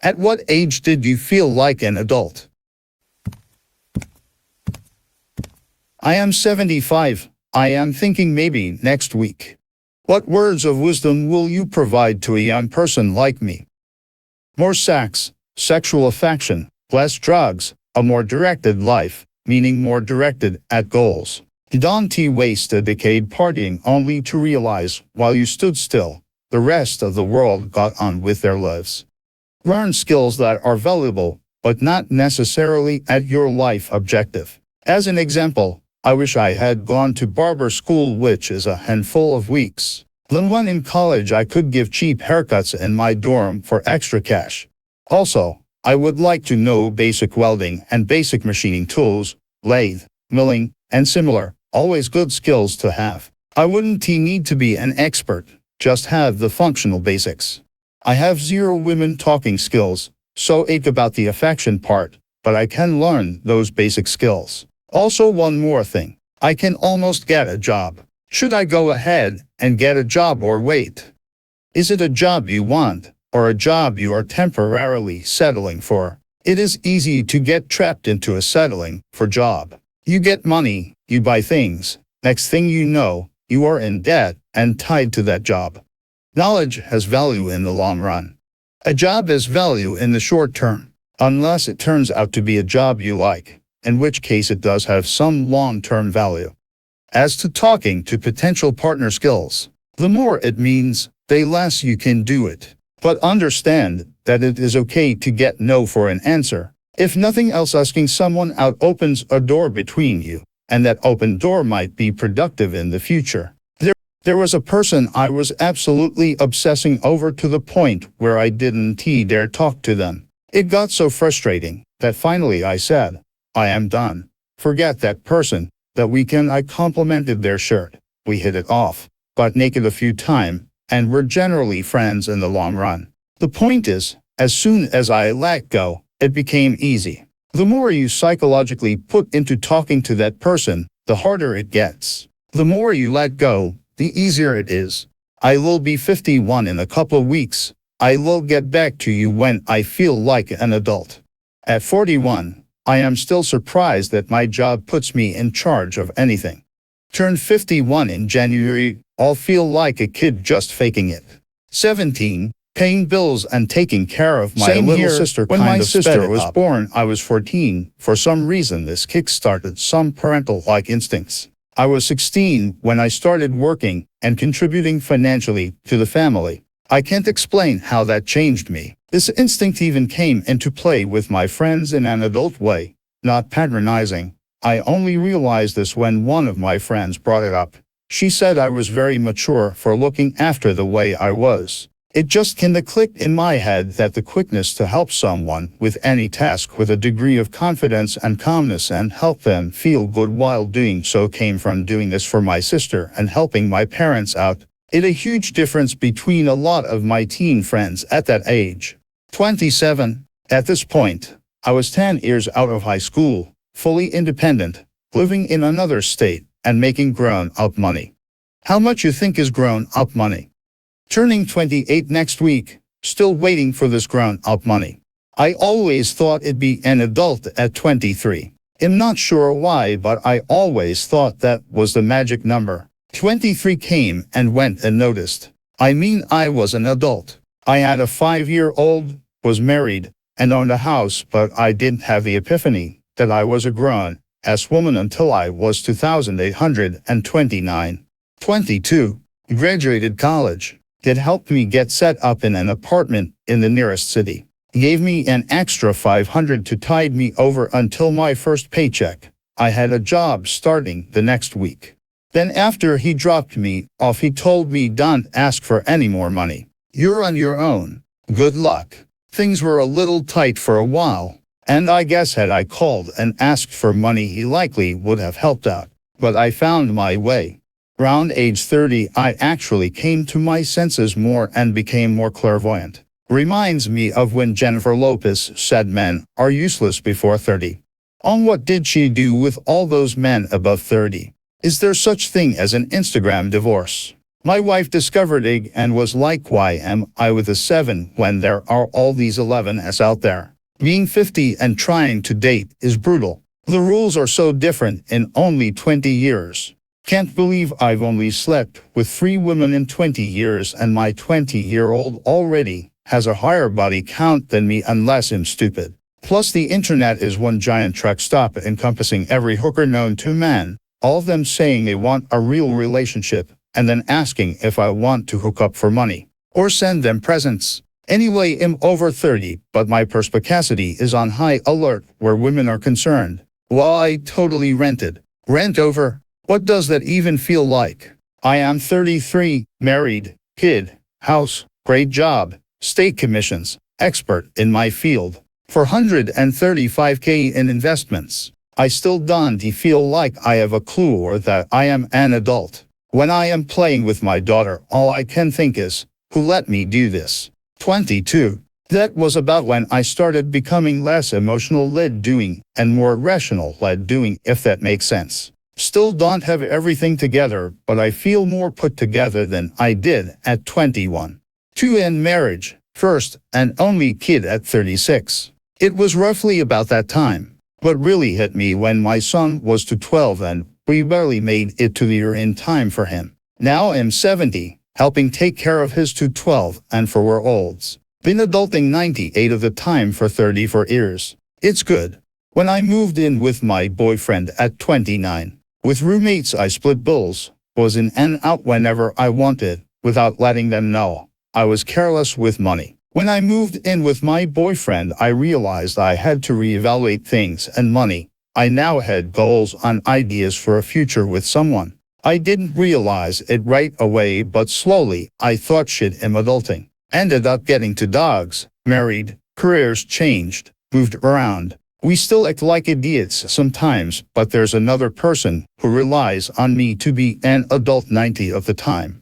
At what age did you feel like an adult? I am 75. I am thinking maybe next week. What words of wisdom will you provide to a young person like me? More sex, sexual affection, less drugs, a more directed life, meaning more directed at goals. Don't waste a decade partying only to realize, while you stood still, the rest of the world got on with their lives. Learn skills that are valuable, but not necessarily at your life objective. As an example, I wish I had gone to barber school, which is a handful of weeks. Then when in college I could give cheap haircuts in my dorm for extra cash. Also, I would like to know basic welding and basic machining tools, lathe, milling, and similar, always good skills to have. I wouldn't need to be an expert, just have the functional basics. I have zero women talking skills, so ache about the affection part, but I can learn those basic skills. Also, one more thing. I can almost get a job. Should I go ahead and get a job or wait? Is it a job you want, or a job you are temporarily settling for? It is easy to get trapped into a settling for job. You get money, you buy things. Next thing you know, you are in debt and tied to that job. Knowledge has value in the long run. A job has value in the short term, unless it turns out to be a job you like, in which case it does have some long-term value. As to talking to potential partner skills, the more it means, the less you can do it. But understand that it is okay to get no for an answer. If nothing else, asking someone out opens a door between you, and that open door might be productive in the future. There was a person I was absolutely obsessing over to the point where I didn't dare talk to them. It got so frustrating that finally I said, I am done. Forget that person. That weekend I complimented their shirt. We hit it off, got naked a few times, and we're generally friends in the long run. The point is, as soon as I let go, it became easy. The more you psychologically put into talking to that person, the harder it gets. The more you let go, the easier it is. I will be 51 in a couple of weeks. I will get back to you when I feel like an adult. At 41, I am still surprised that my job puts me in charge of anything. Turned 51 in January, I'll feel like a kid just faking it. 17, paying bills and taking care of my little sister. When my sister was born, I was 14. For some reason, this kick-started some parental-like instincts. I was 16 when I started working and contributing financially to the family. I can't explain how that changed me. This instinct even came into play with my friends in an adult way, not patronizing. I only realized this when one of my friends brought it up. She said I was very mature for looking after the way I was. It just kinda clicked in my head that the quickness to help someone with any task with a degree of confidence and calmness and help them feel good while doing so came from doing this for my sister and helping my parents out. It a huge difference between a lot of my teen friends at that age. 27. At this point, I was 10 years out of high school, fully independent, living in another state, and making grown-up money. How much you think is grown-up money? Turning 28 next week, still waiting for this grown-up money. I always thought it'd be an adult at 23. I'm not sure why, but I always thought that was the magic number. 23 came and went unnoticed. I mean, I was an adult. I had a 5-year-old, was married, and owned a house, but I didn't have the epiphany that I was a grown-ass woman until I was 2,829. 22. Graduated college. It helped me get set up in an apartment in the nearest city. Gave me an extra $500 to tide me over until my first paycheck. I had a job starting the next week. Then after he dropped me off, he told me, don't ask for any more money. You're on your own. Good luck. Things were a little tight for a while, and I guess had I called and asked for money, he likely would have helped out. But I found my way. Around age 30, I actually came to my senses more and became more clairvoyant. Reminds me of when Jennifer Lopez said men are useless before 30. On what did she do with all those men above 30? Is there such thing as an Instagram divorce? My wife discovered egg and was like, why am I with a 7 when there are all these 11s out there? Being 50 and trying to date is brutal. The rules are so different in only 20 years. Can't believe I've only slept with 3 women in 20 years and my 20-year-old already has a higher body count than me unless I'm stupid. Plus the internet is one giant truck stop encompassing every hooker known to man, all of them saying they want a real relationship and then asking if I want to hook up for money or send them presents. Anyway, I'm over 30, but my perspicacity is on high alert where women are concerned. Well, I totally rented. Rent over? What does that even feel like? I am 33, married, kid, house, great job, state commissions, expert in my field. 435K in investments. I still don't feel like I have a clue or that I am an adult. When I am playing with my daughter, all I can think is, who let me do this? 22. That was about when I started becoming less emotional-led doing and more rational-led doing, if that makes sense. Still don't have everything together, but I feel more put together than I did at 21. 2. And marriage, first and only kid at 36. It was roughly about that time. What really hit me when my son was 12 and we barely made it to the year in time for him. Now I'm 70, helping take care of his 12 and 4-year-olds. Been adulting 98 of the time for 34 years. It's good. When I moved in with my boyfriend at 29, with roommates I split bills, was in and out whenever I wanted, without letting them know. I was careless with money. When I moved in with my boyfriend, I realized I had to reevaluate things and money. I now had goals and ideas for a future with someone. I didn't realize it right away, but slowly, I thought shit, am adulting. Ended up getting 2 dogs, married, careers changed, moved around. We still act like idiots sometimes, but there's another person who relies on me to be an adult 90 of the time.